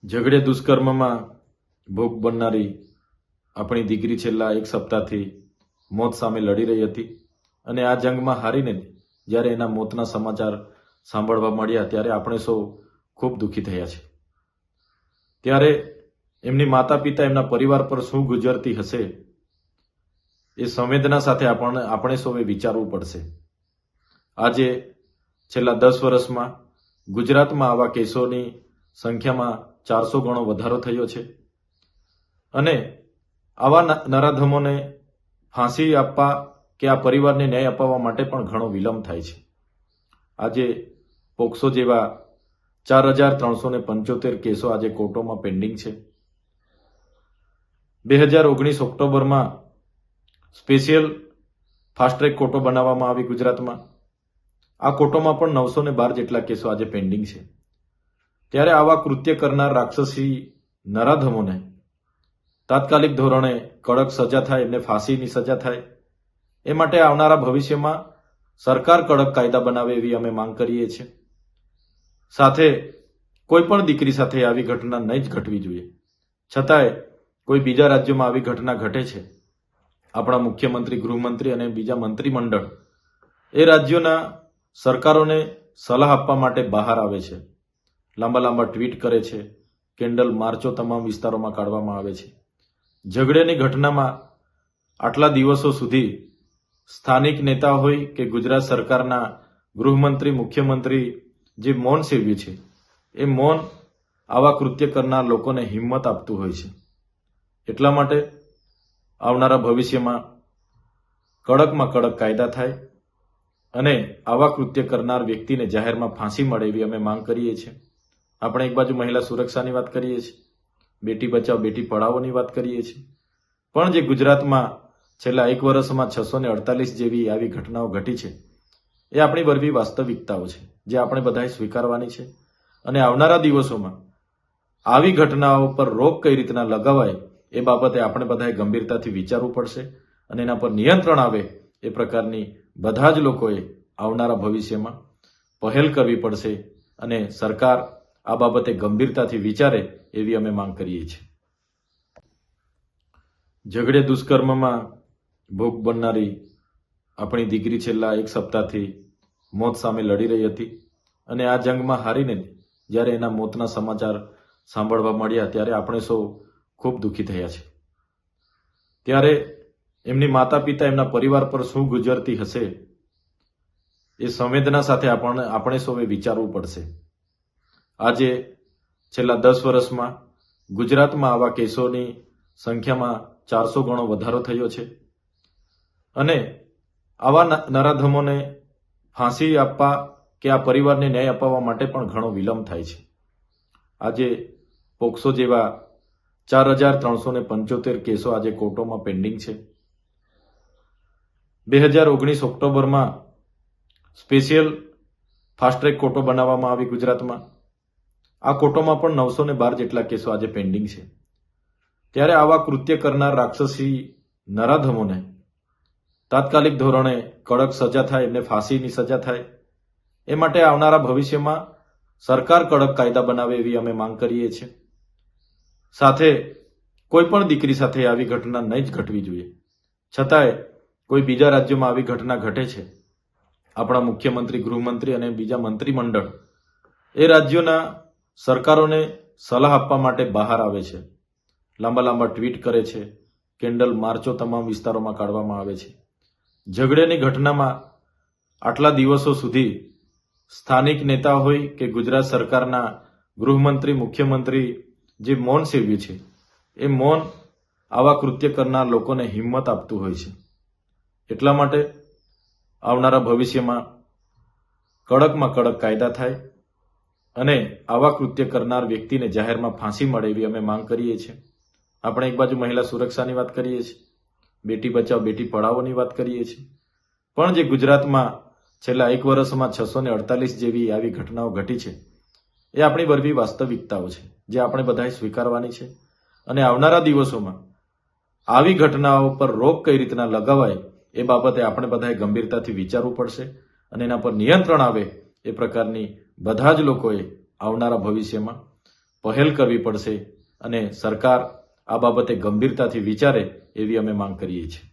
ઝઘડે દુષ્કર્મમાં ભોગ બનનારી આપણી દીકરી છેલ્લા એક સપ્તાહથી મોત સામે લડી રહી હતી અને આ જંગમાં હારીને જ્યારે એના મોતના સમાચાર સાંભળવા મળ્યા ત્યારે આપણે સૌ ખૂબ દુઃખી થયા છે। ત્યારે એમની માતા પિતા એમના પરિવાર પર શું ગુજરતી હશે એ સંવેદના સાથે આપણે સૌએ વિચારવું પડશે। આજે છેલ્લા 10 વર્ષમાં ગુજરાતમાં આવા કેસોની સંખ્યામાં 400 ગણો વધારો થયો છે અને આવા નરાધમોને ફાંસી આપવા કે આ પરિવારને ન્યાય અપાવવા માટે પણ ઘણો વિલંબ થાય છે। આજે પોક્સો જેવા 4375 કેસો આજે કોર્ટોમાં પેન્ડિંગ છે। 2019 ઓક્ટોબરમાં સ્પેશિયલ ફાસ્ટ ટ્રેક કોર્ટો બનાવવામાં આવી ગુજરાતમાં। આ કોર્ટોમાં પણ 912 જેટલા કેસો આજે પેન્ડિંગ છે। ત્યારે આવા કૃત્ય કરનાર રાક્ષસી નરાધમોને તાત્કાલિક ધોરણે કડક સજા થાય, એમને ફાંસીની સજા થાય એ માટે આવનારા ભવિષ્યમાં સરકાર કડક કાયદા બનાવે એવી અમે માંગ કરીએ છીએ। સાથે કોઈ પણ દીકરી સાથે આવી ઘટના નહીં જ ઘટવી જોઈએ, છતાંય કોઈ બીજા રાજ્યોમાં આવી ઘટના ઘટે છે। આપણા મુખ્યમંત્રી, ગૃહમંત્રી અને બીજા મંત્રીમંડળ એ રાજ્યોના સરકારોને સલાહ આપવા માટે બહાર આવે છે, લાંબા લાંબા ટ્વીટ કરે છે, કેન્ડલ માર્ચો તમામ વિસ્તારોમાં કાઢવામાં આવે છે। ઝઘડેની ઘટનામાં આટલા દિવસો સુધી સ્થાનિક નેતા હોય કે ગુજરાત સરકારના ગૃહમંત્રી, મુખ્યમંત્રી જે મૌન સેવ્યું છે એ મૌન આવા કૃત્ય કરનાર લોકોને હિંમત આપતું હોય છે। એટલા માટે આવનારા ભવિષ્યમાં કડકમાં કડક કાયદા થાય અને આવા કૃત્ય કરનાર વ્યક્તિને જાહેરમાં ફાંસી મળે એવી અમે માંગ કરીએ છીએ। આપણે એક બાજુ મહિલા સુરક્ષાની વાત કરીએ છીએ, બેટી બચાવ બેટી પઢાઓની વાત કરીએ છીએ, પણ જે ગુજરાતમાં છેલ્લા એક વર્ષમાં 648 જેવી આવી ઘટનાઓ ઘટી છે એ આપણી બરવી વાસ્તવિકતાઓ છે જે આપણે બધાએ સ્વીકારવાની છે અને આવનારા દિવસોમાં આવી ઘટનાઓ પર રોક કઈ રીતના લગાવાય એ બાબતે આપણે બધાએ ગંભીરતાથી વિચારવું પડશે અને એના પર નિયંત્રણ આવે એ પ્રકારની બધા જ લોકોએ આવનારા ભવિષ્યમાં પહેલ કરવી પડશે અને સરકાર આ બાબતે ગંભીરતાથી વિચારે એવી અમે માંગ કરીએ છીએ। ઝઘડે દુષ્કર્મમાં ભોગ બનનારી આપણી દીકરી છેલ્લા એક સપ્તાહથી મોત સામે લડી રહી હતી અને આ જંગમાં હારીને જ્યારે એના મોતના સમાચાર સાંભળવા મળ્યા ત્યારે આપણે સૌ ખૂબ દુઃખી થયા છે। ત્યારે એમની માતા પિતા એમના પરિવાર પર શું ગુજરતી હશે એ સંવેદના સાથે આપણે સૌએ વિચારવું પડશે। આજે છેલ્લા 10 વર્ષમાં ગુજરાતમાં આવા કેસોની સંખ્યામાં 400 ગણો વધારો થયો છે અને આવા નરાધમોને ફાંસી આપવા કે આ પરિવારને ન્યાય અપાવવા માટે પણ ઘણો વિલંબ થાય છે। આજે પોક્સો જેવા 4375 કેસો આજે કોર્ટોમાં પેન્ડિંગ છે। 2019 ઓક્ટોબરમાં સ્પેશિયલ ફાસ્ટ ટ્રેક કોર્ટો બનાવવામાં આવી ગુજરાતમાં। આ કોર્ટોમાં પણ 912 જેટલા કેસો આજે પેન્ડિંગ છે। ત્યારે આવા કૃત્ય કરનાર રાક્ષસી નરાધમોને તાત્કાલિક ધોરણે કડક સજા થાય, એમને ફાંસીની સજા થાય એ માટે આવનારા ભવિષ્યમાં સરકાર કડક કાયદા બનાવે એવી અમે માંગ કરીએ છીએ। સાથે કોઈ પણ દીકરી સાથે આવી ઘટના નહીં જ ઘટવી જોઈએ, છતાંય કોઈ બીજા રાજ્યોમાં આવી ઘટના ઘટે છે। આપણા મુખ્યમંત્રી, ગૃહમંત્રી અને બીજા મંત્રીમંડળ એ રાજ્યોના સરકારોને સલાહ આપવા માટે બહાર આવે છે, લાંબા લાંબા ટ્વીટ કરે છે, કેન્ડલ માર્ચો તમામ વિસ્તારોમાં કાઢવામાં આવે છે। ઝઘડેની ઘટનામાં આટલા દિવસો સુધી સ્થાનિક નેતા હોય કે ગુજરાત સરકારના ગૃહમંત્રી, મુખ્યમંત્રી જે મૌન સેવ્યું છે એ મૌન આવા કૃત્ય કરનાર લોકોને હિંમત આપતું હોય છે। એટલા માટે આવનારા ભવિષ્યમાં કડકમાં કડક કાયદા થાય અને આવા કૃત્ય કરનાર વ્યક્તિને જાહેરમાં ફાંસી મળે એવી અમે માંગ કરીએ છીએ। આપણે એક બાજુ મહિલા સુરક્ષાની વાત કરીએ છીએ, બેટી બચાવ બેટી પઢાઓની વાત કરીએ છીએ, પણ જે ગુજરાતમાં છેલ્લા એક વર્ષમાં 648 જેવી આવી ઘટનાઓ ઘટી છે એ આપણી બરવી વાસ્તવિકતાઓ છે જે આપણે બધાએ સ્વીકારવાની છે અને આવનારા દિવસોમાં આવી ઘટનાઓ પર રોક કઈ રીતના લગાવાય એ બાબતે આપણે બધાએ ગંભીરતાથી વિચારવું પડશે અને એના પર નિયંત્રણ આવે એ પ્રકારની બધા જ લોકોએ આવનારા ભવિષ્યમાં પહેલ કરવી પડશે અને સરકાર આ બાબતે ગંભીરતાથી વિચારે એવી અમે માંગ કરીએ છીએ.